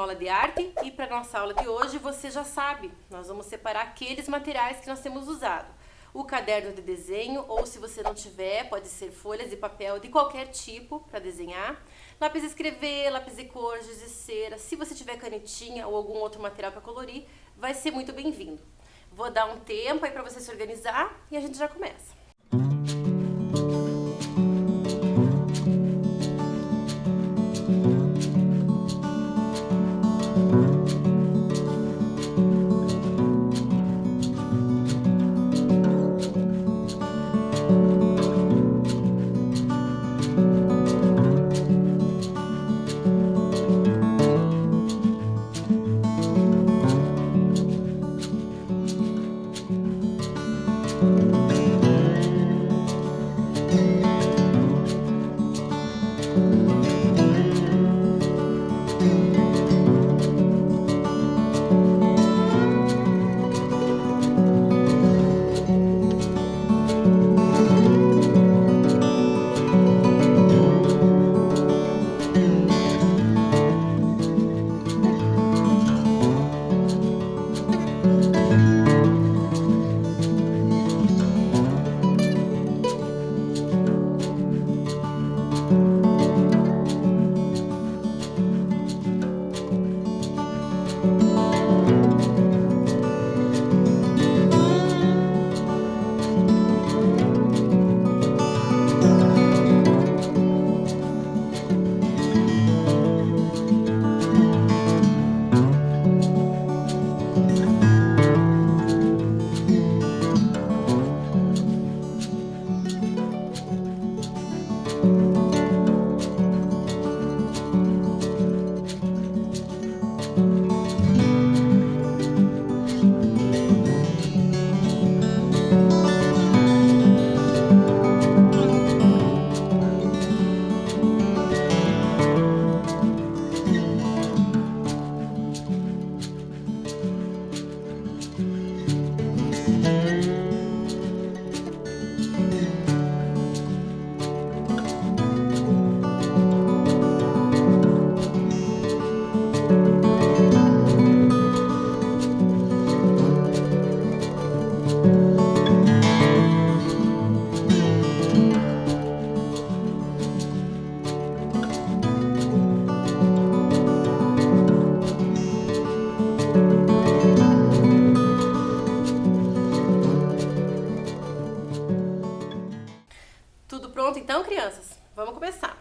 aula de arte e para nossa aula de hoje você já sabe, nós vamos separar aqueles materiais que nós temos usado. O caderno de desenho, ou se você não tiver, pode ser folhas de papel de qualquer tipo para desenhar. Lápis de escrever, lápis de cor, giz de cera, se você tiver canetinha ou algum outro material para colorir, vai ser muito bem-vindo. Vou dar um tempo aí para você se organizar e a gente já começa. Tudo pronto então, crianças? Vamos começar.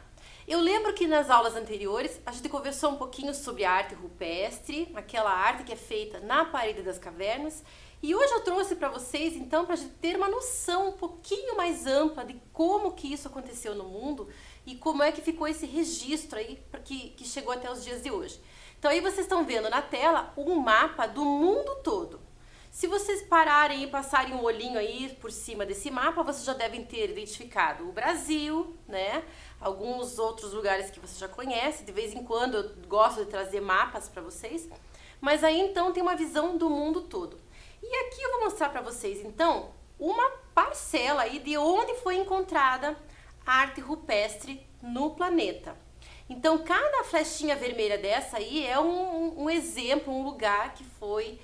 Eu lembro que nas aulas anteriores a gente conversou um pouquinho sobre a arte rupestre, aquela arte que é feita na parede das cavernas, e hoje eu trouxe para vocês então para a gente ter uma noção um pouquinho mais ampla de como que isso aconteceu no mundo e como é que ficou esse registro aí que chegou até os dias de hoje. Então aí vocês estão vendo na tela um mapa do mundo todo. Se vocês pararem e passarem um olhinho aí por cima desse mapa, vocês já devem ter identificado o Brasil, né? Alguns outros lugares que você já conhece. De vez em quando eu gosto de trazer mapas para vocês. Mas aí então tem uma visão do mundo todo. E aqui eu vou mostrar para vocês então uma parcela aí de onde foi encontrada a arte rupestre no planeta. Então cada flechinha vermelha dessa aí é um exemplo, um lugar que foi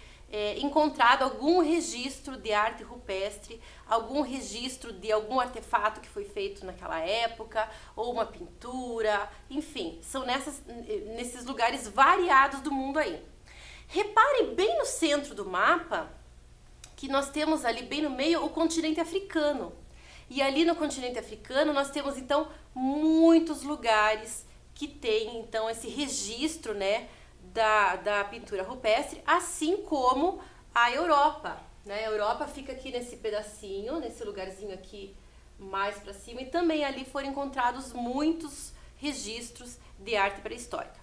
encontrado algum registro de arte rupestre, algum registro de algum artefato que foi feito naquela época, ou uma pintura, enfim, são nesses lugares variados do mundo aí. Reparem bem no centro do mapa que nós temos ali bem no meio o continente africano. E ali no continente africano nós temos então muitos lugares que tem então esse registro, né, da pintura rupestre, assim como a Europa, né? A Europa fica aqui nesse pedacinho, nesse lugarzinho aqui mais para cima, e também ali foram encontrados muitos registros de arte pré-histórica.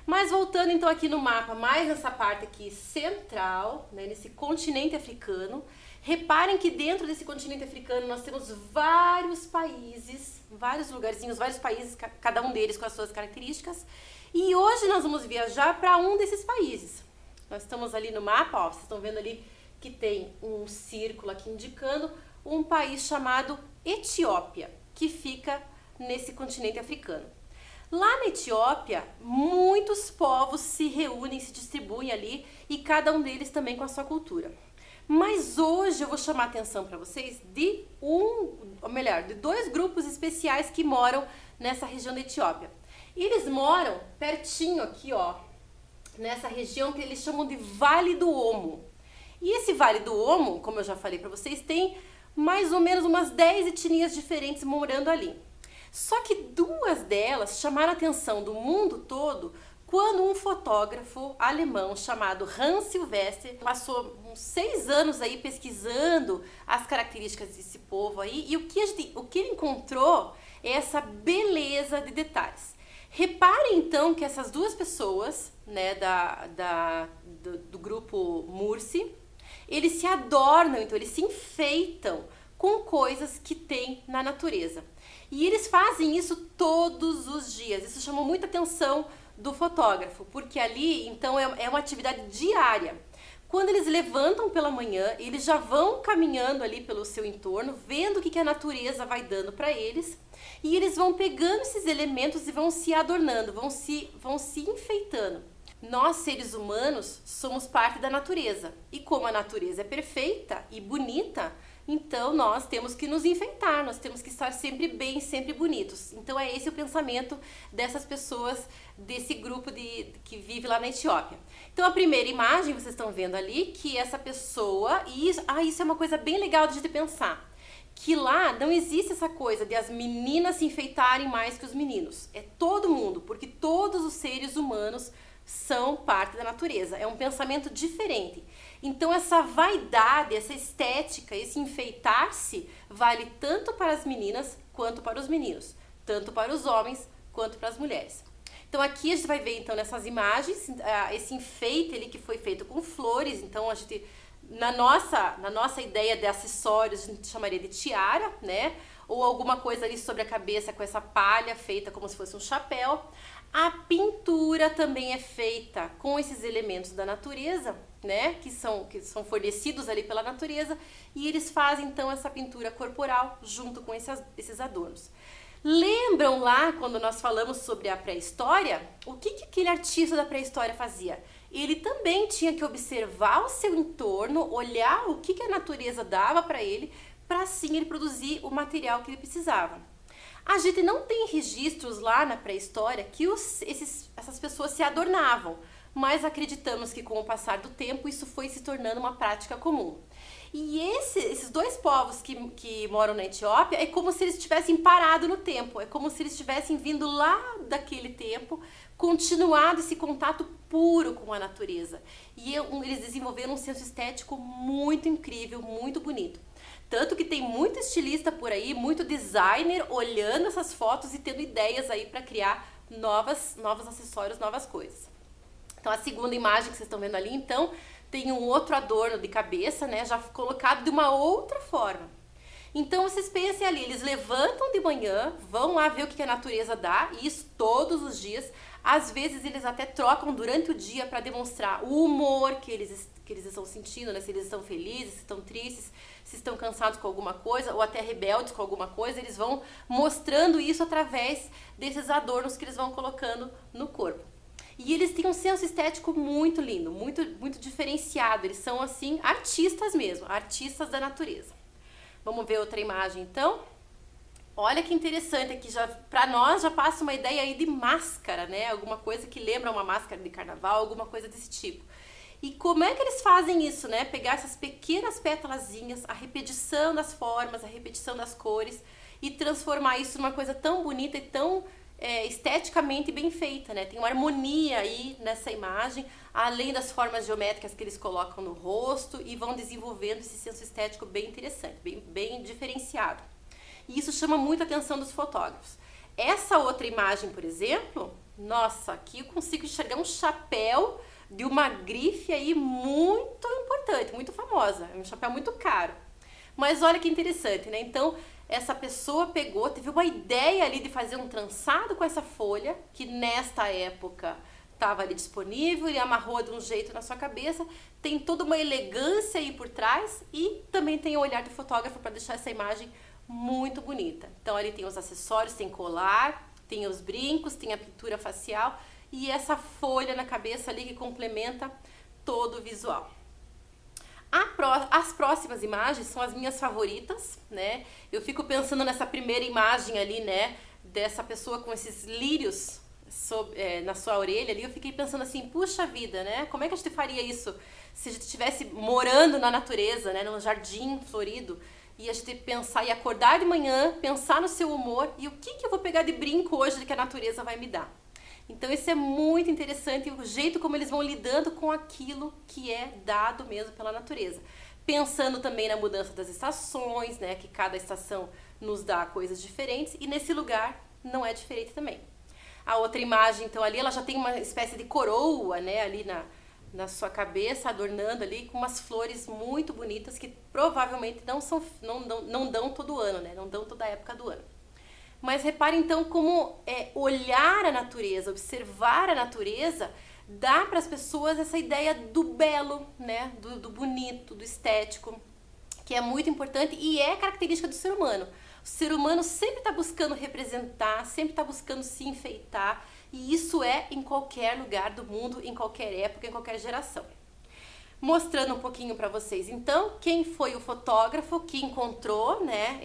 Mas voltando então aqui no mapa, mais nessa parte aqui central, né, nesse continente africano, reparem que dentro desse continente africano nós temos vários países, vários lugarzinhos, vários países, cada um deles com as suas características. E hoje nós vamos viajar para um desses países. Nós estamos ali no mapa, ó, vocês estão vendo ali que tem um círculo aqui indicando um país chamado Etiópia, que fica nesse continente africano. Lá na Etiópia, muitos povos se reúnem, se distribuem ali e cada um deles também com a sua cultura. Mas hoje eu vou chamar a atenção para vocês de de dois grupos especiais que moram nessa região da Etiópia. E eles moram pertinho aqui, ó, nessa região que eles chamam de Vale do Omo. E esse Vale do Omo, como eu já falei para vocês, tem mais ou menos umas 10 etnias diferentes morando ali. Só que duas delas chamaram a atenção do mundo todo quando um fotógrafo alemão chamado Hans Silvestre passou uns 6 anos aí pesquisando as características desse povo aí, e o que ele encontrou é essa beleza de detalhes. Reparem então que essas duas pessoas, né, do grupo Mursi, eles se adornam, então eles se enfeitam com coisas que tem na natureza. E eles fazem isso todos os dias. Isso chamou muita atenção do fotógrafo, porque ali, então, é uma atividade diária. Quando eles levantam pela manhã, eles já vão caminhando ali pelo seu entorno, vendo o que a natureza vai dando para eles, e eles vão pegando esses elementos e vão se adornando, vão se enfeitando. Nós, seres humanos, somos parte da natureza, e como a natureza é perfeita e bonita, então nós temos que nos enfeitar, nós temos que estar sempre bem, sempre bonitos. Então é esse o pensamento dessas pessoas, desse grupo que vive lá na Etiópia. Então a primeira imagem, vocês estão vendo ali, que essa pessoa, e isso é uma coisa bem legal de gente pensar, que lá não existe essa coisa de as meninas se enfeitarem mais que os meninos. É todo mundo, porque todos os seres humanos são parte da natureza. É um pensamento diferente. Então essa vaidade, essa estética, esse enfeitar-se vale tanto para as meninas quanto para os meninos, tanto para os homens quanto para as mulheres. Então aqui a gente vai ver então nessas imagens esse enfeite ali que foi feito com flores. Então a gente, na nossa ideia de acessórios, a gente chamaria de tiara, né? Ou alguma coisa ali sobre a cabeça com essa palha feita como se fosse um chapéu. A pintura também é feita com esses elementos da natureza, né, que são fornecidos ali pela natureza, e eles fazem então essa pintura corporal junto com esses adornos. Lembram lá quando nós falamos sobre a pré-história? O que aquele artista da pré-história fazia? Ele também tinha que observar o seu entorno, olhar o que a natureza dava para ele assim ele produzir o material que ele precisava. A gente não tem registros lá na pré-história que essas pessoas se adornavam, mas acreditamos que com o passar do tempo isso foi se tornando uma prática comum. E esses dois povos que moram na Etiópia é como se eles tivessem parado no tempo, é como se eles tivessem vindo lá daquele tempo, continuado esse contato puro com a natureza. E eles desenvolveram um senso estético muito incrível, muito bonito. Tanto que tem muito estilista por aí, muito designer olhando essas fotos e tendo ideias aí para criar novos acessórios, novas coisas. Então a segunda imagem que vocês estão vendo ali, então, tem um outro adorno de cabeça, né, já colocado de uma outra forma. Então vocês pensem ali, eles levantam de manhã, vão lá ver o que a natureza dá, e isso todos os dias. Às vezes eles até trocam durante o dia para demonstrar o humor que eles estão sentindo, né? Se eles estão felizes, se estão tristes, se estão cansados com alguma coisa, ou até rebeldes com alguma coisa, eles vão mostrando isso através desses adornos que eles vão colocando no corpo. E eles têm um senso estético muito lindo, muito, muito diferenciado. Eles são, assim, artistas mesmo, artistas da natureza. Vamos ver outra imagem, então? Olha que interessante aqui, para nós já passa uma ideia aí de máscara, né? Alguma coisa que lembra uma máscara de carnaval, alguma coisa desse tipo. E como é que eles fazem isso, né? Pegar essas pequenas pétalazinhas, a repetição das formas, a repetição das cores e transformar isso numa coisa tão bonita e tão esteticamente bem feita, né? Tem uma harmonia aí nessa imagem, além das formas geométricas que eles colocam no rosto, e vão desenvolvendo esse senso estético bem interessante, bem diferenciado. E isso chama muito a atenção dos fotógrafos. Essa outra imagem, por exemplo, nossa, aqui eu consigo enxergar um chapéu de uma grife aí muito importante, muito famosa, é um chapéu muito caro. Mas olha que interessante, né? Então, essa pessoa teve uma ideia ali de fazer um trançado com essa folha, que nesta época estava ali disponível, ele amarrou de um jeito na sua cabeça, tem toda uma elegância aí por trás e também tem o olhar do fotógrafo para deixar essa imagem muito bonita. Então ali tem os acessórios, tem colar, Tem os brincos, tem a pintura facial e essa folha na cabeça ali que complementa todo o visual. As próximas imagens são as minhas favoritas, né? Eu fico pensando nessa primeira imagem ali, né? Dessa pessoa com esses lírios na sua orelha ali. Eu fiquei pensando assim, puxa vida, né? Como é que a gente faria isso se a gente estivesse morando na natureza, né? Num jardim florido? E a gente pensar e acordar de manhã, pensar no seu humor e o que eu vou pegar de brinco hoje que a natureza vai me dar. Então isso é muito interessante, o jeito como eles vão lidando com aquilo que é dado mesmo pela natureza. Pensando também na mudança das estações, né, que cada estação nos dá coisas diferentes e nesse lugar não é diferente também. A outra imagem, então ali ela já tem uma espécie de coroa, né, ali na sua cabeça, adornando ali com umas flores muito bonitas que provavelmente não dão todo ano, né, não dão toda a época do ano. Mas repare então como olhar a natureza, observar a natureza, dá para as pessoas essa ideia do belo, né? Do bonito, do estético, que é muito importante e é característica do ser humano. O ser humano sempre está buscando representar, sempre está buscando se enfeitar, e isso é em qualquer lugar do mundo, em qualquer época, em qualquer geração. Mostrando um pouquinho para vocês, então, quem foi o fotógrafo que encontrou, né,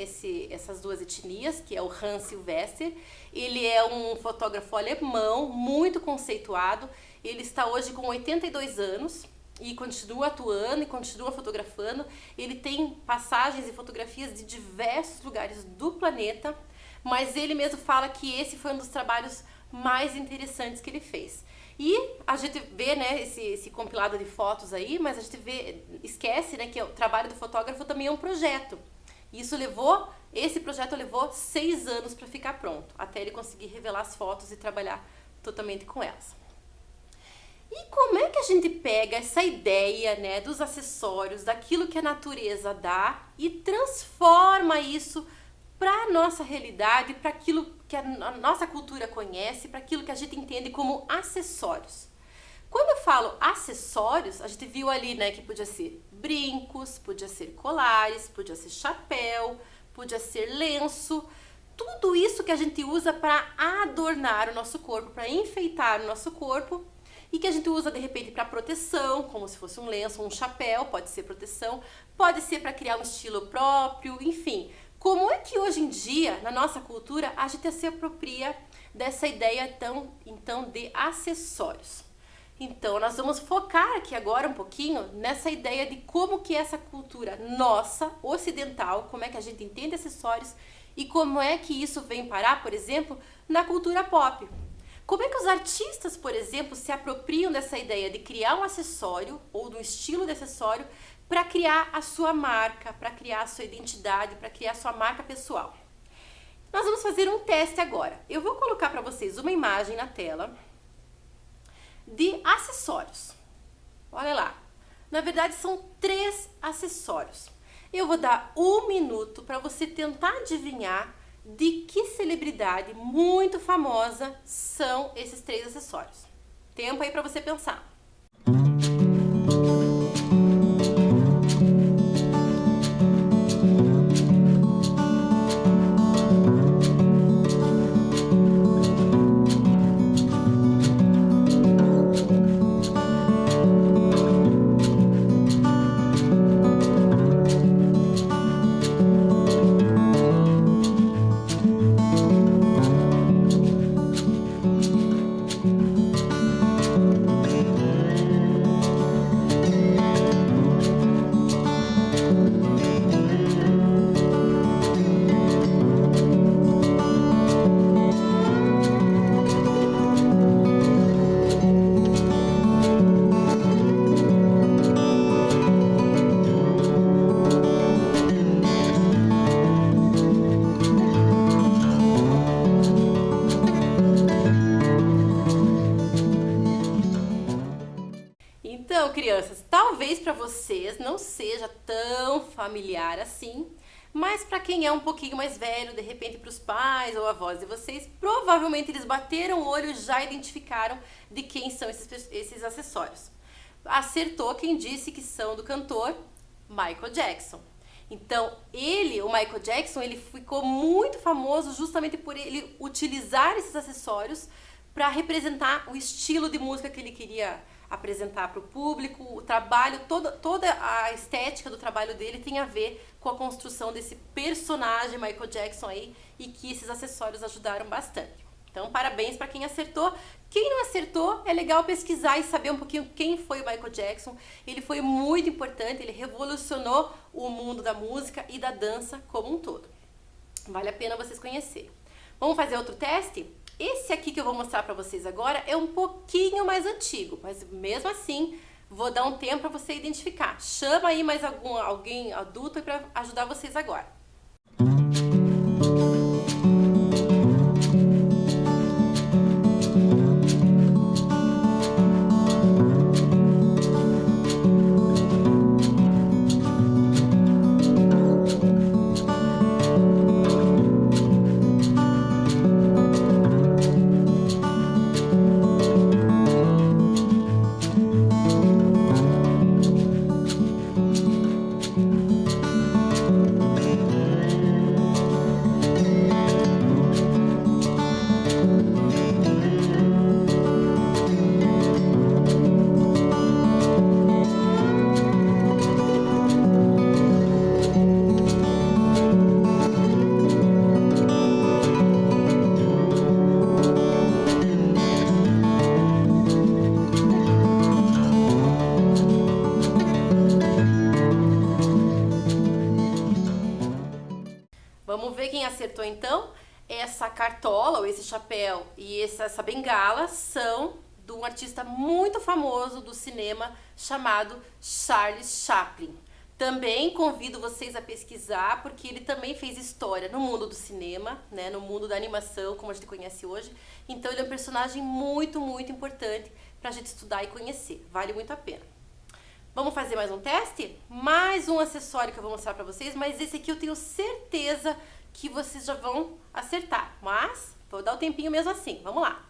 essas duas etnias, que é o Hans Silvester. Ele é um fotógrafo alemão, muito conceituado. Ele está hoje com 82 anos e continua atuando e continua fotografando. Ele tem passagens e fotografias de diversos lugares do planeta, mas ele mesmo fala que esse foi um dos trabalhos mais interessantes que ele fez. E a gente vê, né, esse compilado de fotos aí, mas a gente esquece, né, que o trabalho do fotógrafo também é um projeto. Esse projeto levou 6 anos para ficar pronto, até ele conseguir revelar as fotos e trabalhar totalmente com elas. E como é que a gente pega essa ideia, né, dos acessórios, daquilo que a natureza dá e transforma isso para a nossa realidade, para aquilo que a nossa cultura conhece, para aquilo que a gente entende como acessórios. Quando eu falo acessórios, a gente viu ali, né, que podia ser brincos, podia ser colares, podia ser chapéu, podia ser lenço, tudo isso que a gente usa para adornar o nosso corpo, para enfeitar o nosso corpo e que a gente usa de repente para proteção, como se fosse um lenço, um chapéu, pode ser proteção, pode ser para criar um estilo próprio, enfim. Como é que hoje em dia, na nossa cultura, a gente se apropria dessa ideia então de acessórios? Então, nós vamos focar aqui agora um pouquinho nessa ideia de como que essa cultura nossa, ocidental, como é que a gente entende acessórios e como é que isso vem parar, por exemplo, na cultura pop. Como é que os artistas, por exemplo, se apropriam dessa ideia de criar um acessório ou de um estilo de acessório para criar a sua marca, para criar a sua identidade, para criar a sua marca pessoal. Nós vamos fazer um teste agora. Eu vou colocar para vocês uma imagem na tela de acessórios. Olha lá. Na verdade, são 3 acessórios. Eu vou dar 1 minuto para você tentar adivinhar de que celebridade muito famosa são esses 3 acessórios. Tempo aí para você pensar. Então, crianças, talvez para vocês não seja tão familiar assim, mas para quem é um pouquinho mais velho, de repente para os pais ou avós de vocês, provavelmente eles bateram o olho e já identificaram de quem são esses acessórios. Acertou quem disse que são do cantor Michael Jackson. Então, o Michael Jackson, ele ficou muito famoso justamente por ele utilizar esses acessórios para representar o estilo de música que ele queria apresentar para o público. O trabalho, toda a estética do trabalho dele tem a ver com a construção desse personagem Michael Jackson aí, e que esses acessórios ajudaram bastante. Então, parabéns para quem acertou. Quem não acertou, é legal pesquisar e saber um pouquinho quem foi o Michael Jackson. Ele foi muito importante, ele revolucionou o mundo da música e da dança como um todo. Vale a pena vocês conhecerem. Vamos fazer outro teste? Esse aqui que eu vou mostrar para vocês agora é um pouquinho mais antigo, mas mesmo assim vou dar um tempo para você identificar. Chama aí mais alguém adulto para ajudar vocês agora. Vamos ver quem acertou então. Essa cartola, ou esse chapéu e essa bengala são de um artista muito famoso do cinema chamado Charles Chaplin. Também convido vocês a pesquisar, porque ele também fez história no mundo do cinema, né, no mundo da animação, como a gente conhece hoje. Então ele é um personagem muito, muito importante para a gente estudar e conhecer. Vale muito a pena. Vamos fazer mais um teste? Mais um acessório que eu vou mostrar para vocês, mas esse aqui eu tenho certeza que vocês já vão acertar. Mas vou dar o tempinho mesmo assim. Vamos lá!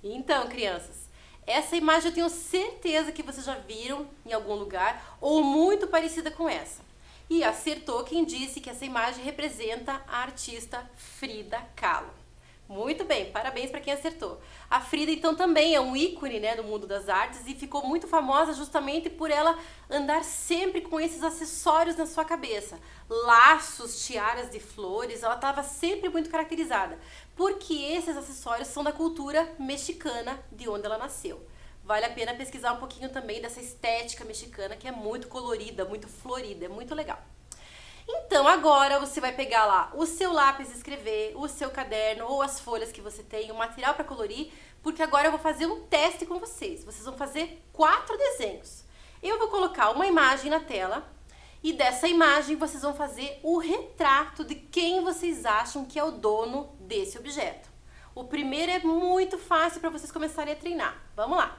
Então, crianças, essa imagem eu tenho certeza que vocês já viram em algum lugar ou muito parecida com essa. E acertou quem disse que essa imagem representa a artista Frida Kahlo. Muito bem, parabéns para quem acertou. A Frida, então, também é um ícone, né, do mundo das artes e ficou muito famosa justamente por ela andar sempre com esses acessórios na sua cabeça. Laços, tiaras de flores, ela estava sempre muito caracterizada, porque esses acessórios são da cultura mexicana, de onde ela nasceu. Vale a pena pesquisar um pouquinho também dessa estética mexicana, que é muito colorida, muito florida, é muito legal. Então agora você vai pegar lá o seu lápis de escrever, o seu caderno ou as folhas que você tem, o material para colorir, porque agora eu vou fazer um teste com vocês. Vocês vão fazer 4 desenhos. Eu vou colocar uma imagem na tela e dessa imagem vocês vão fazer o retrato de quem vocês acham que é o dono desse objeto. O primeiro é muito fácil para vocês começarem a treinar. Vamos lá!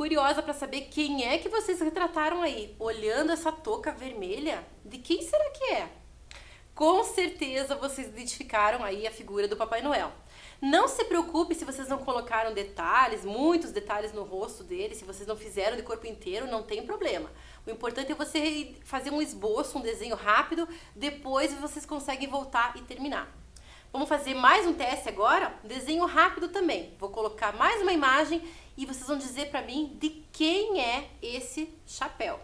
curiosa para saber quem é que vocês retrataram aí, olhando essa touca vermelha. De quem será que é? Com certeza vocês identificaram aí a figura do Papai Noel. Não se preocupe se vocês não colocaram detalhes, muitos detalhes no rosto dele, se vocês não fizeram de corpo inteiro, não tem problema. O importante é você fazer um esboço, um desenho rápido, depois vocês conseguem voltar e terminar. Vamos fazer mais um teste agora? Um desenho rápido também. Vou colocar mais uma imagem e vocês vão dizer para mim de quem é esse chapéu.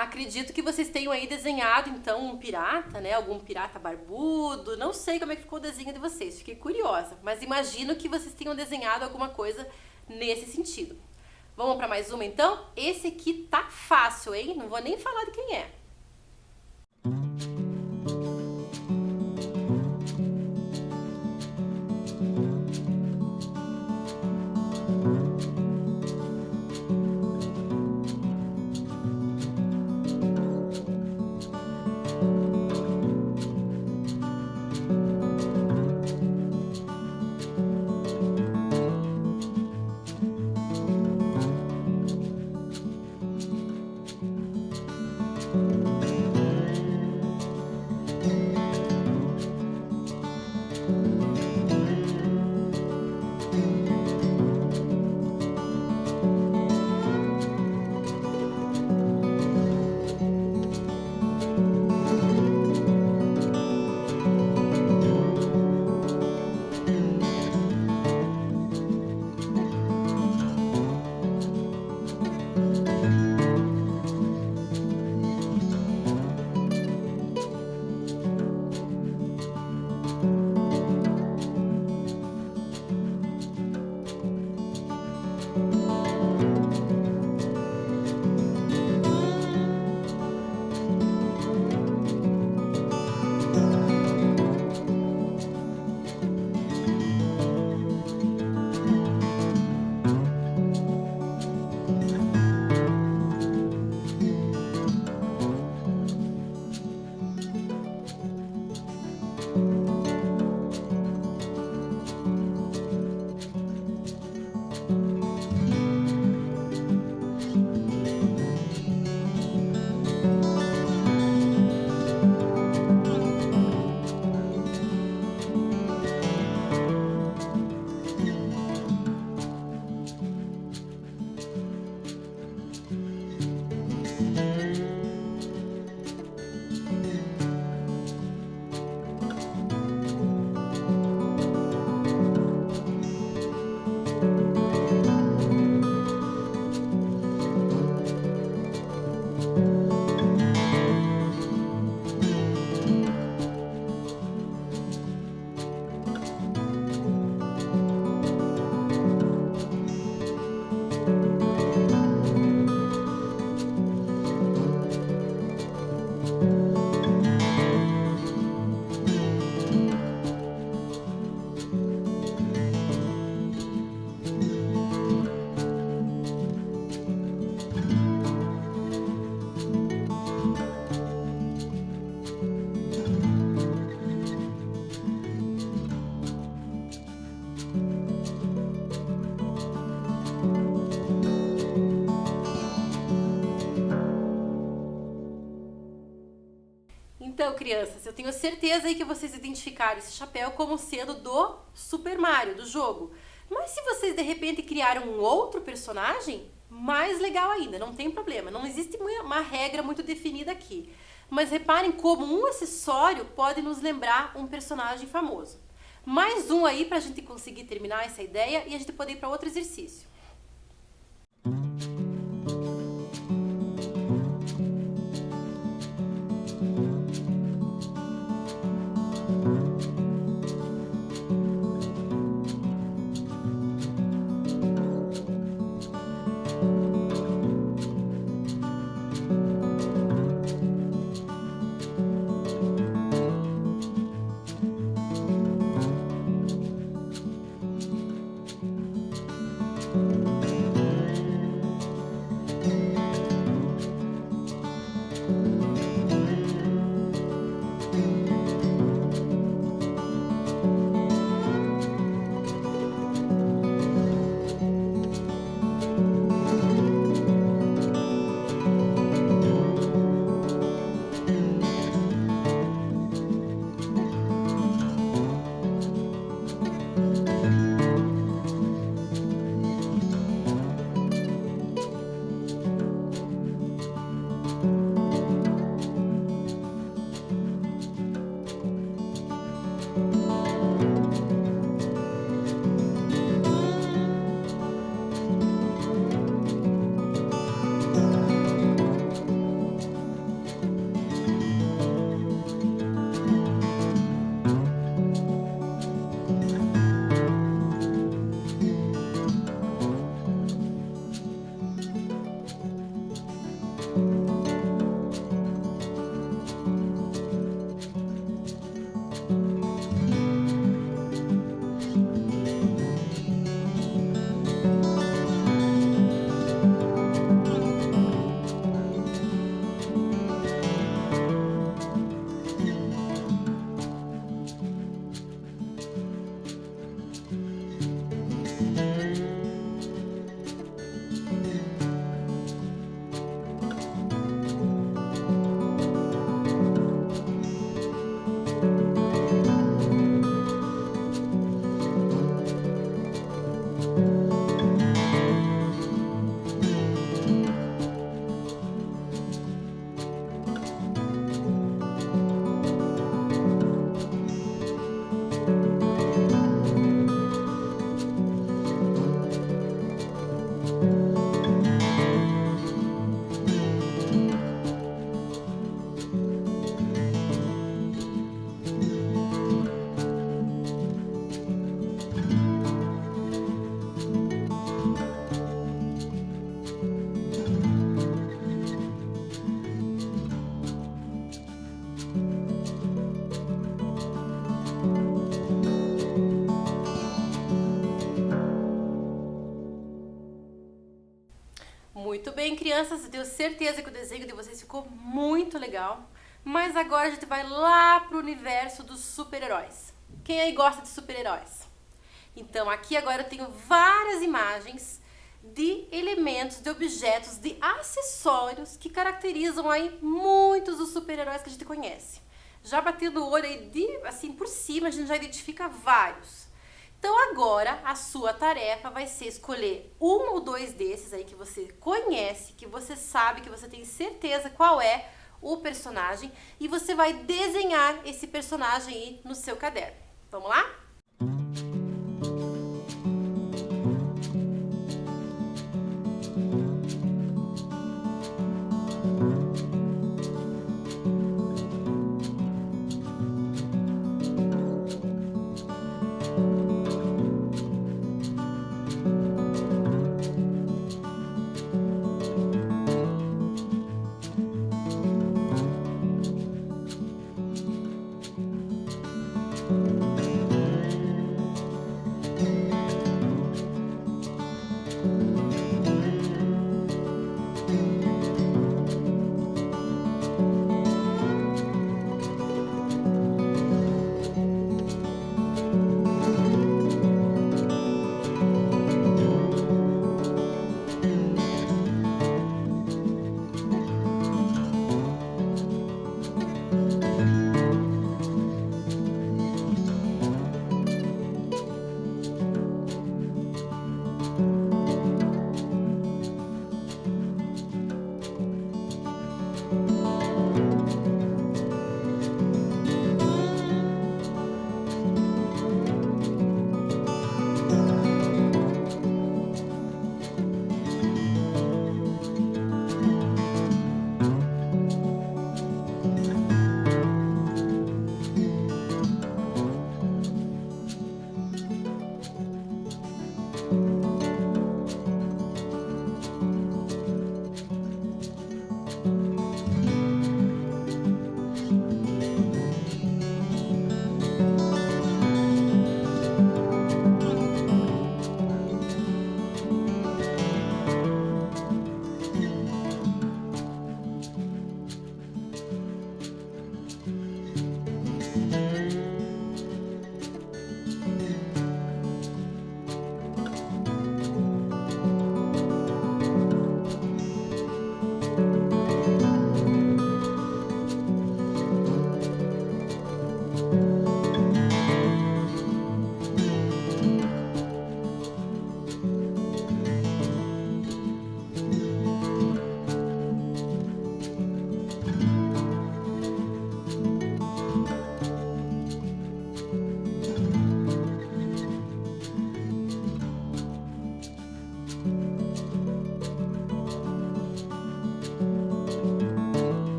Acredito que vocês tenham aí desenhado, então, um pirata, né? Algum pirata barbudo. Não sei como é que ficou o desenho de vocês, fiquei curiosa. Mas imagino que vocês tenham desenhado alguma coisa nesse sentido. Vamos para mais uma, então? Esse aqui tá fácil, hein? Não vou nem falar de quem é. Então, crianças, eu tenho certeza aí que vocês identificaram esse chapéu como sendo do Super Mario, do jogo. Mas se vocês de repente criaram um outro personagem, mais legal ainda, não tem problema. Não existe uma regra muito definida aqui. Mas reparem como um acessório pode nos lembrar um personagem famoso. Mais um aí pra gente conseguir terminar essa ideia e a gente poder ir para outro exercício. Muito bem, crianças, eu tenho certeza que o desenho de vocês ficou muito legal. Mas agora a gente vai lá pro universo dos super-heróis. Quem aí gosta de super-heróis? Então, aqui agora eu tenho várias imagens de elementos, de objetos, de acessórios que caracterizam aí muitos dos super-heróis que a gente conhece. Já batendo o olho aí, assim, por cima, a gente já identifica vários. Então agora a sua tarefa vai ser escolher um ou dois desses aí que você conhece, que você sabe, que você tem certeza qual é o personagem e você vai desenhar esse personagem aí no seu caderno. Vamos lá?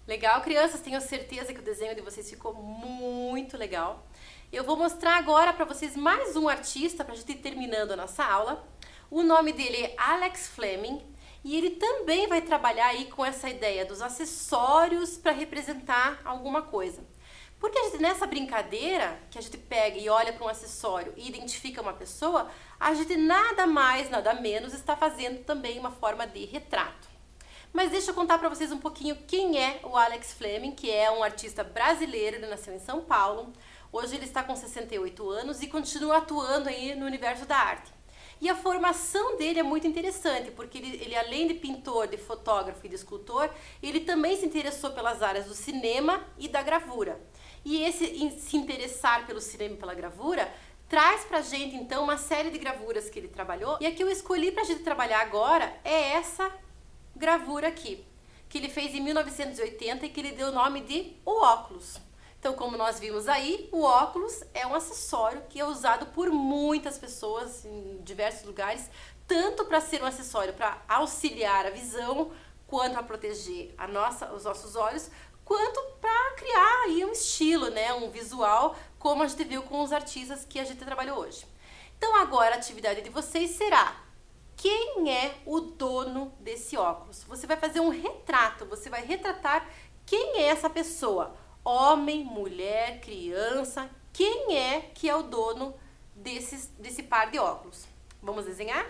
Legal, crianças, tenho certeza que o desenho de vocês ficou muito legal. Eu vou mostrar agora para vocês mais um artista para a gente ir terminando a nossa aula. O nome dele é Alex Fleming e ele também vai trabalhar aí com essa ideia dos acessórios para representar alguma coisa. Porque a gente, nessa brincadeira que a gente pega e olha para um acessório e identifica uma pessoa, a gente nada mais, nada menos está fazendo também uma forma de retrato. Mas deixa eu contar para vocês um pouquinho quem é o Alex Fleming, que é um artista brasileiro, ele nasceu em São Paulo. Hoje ele está com 68 anos e continua atuando aí no universo da arte. E a formação dele é muito interessante, porque ele além de pintor, de fotógrafo e de escultor, ele também se interessou pelas áreas do cinema e da gravura. E esse se interessar pelo cinema e pela gravura traz pra gente então uma série de gravuras que ele trabalhou. E a que eu escolhi pra gente trabalhar agora é essa gravura aqui, que ele fez em 1980 e que ele deu o nome de O Óculos. Então, como nós vimos aí, o óculos é um acessório que é usado por muitas pessoas em diversos lugares, tanto para ser um acessório para auxiliar a visão, quanto para proteger os nossos olhos, quanto para criar aí um estilo, né, um visual, como a gente viu com os artistas que a gente trabalhou hoje. Então, agora a atividade de vocês será: quem é o dono desse óculos? Você vai fazer um retrato, você vai retratar quem é essa pessoa. Homem, mulher, criança, quem é que é o dono desse par de óculos? Vamos desenhar?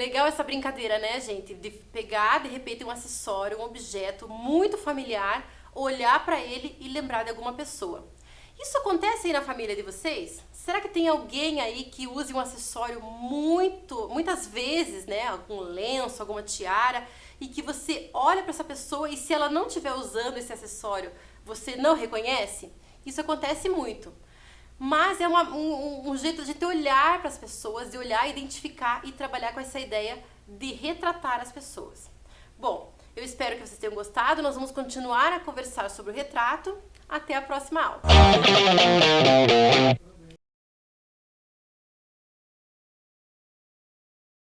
Legal essa brincadeira, né, gente? De pegar, de repente, um acessório, um objeto muito familiar, olhar pra ele e lembrar de alguma pessoa. Isso acontece aí na família de vocês? Será que tem alguém aí que use um acessório muitas vezes, né? Algum lenço, alguma tiara, e que você olha pra essa pessoa e se ela não estiver usando esse acessório, você não reconhece? Isso acontece muito. Mas é um jeito de olhar para as pessoas, de olhar, identificar e trabalhar com essa ideia de retratar as pessoas. Bom, eu espero que vocês tenham gostado. Nós vamos continuar a conversar sobre o retrato. Até a próxima aula.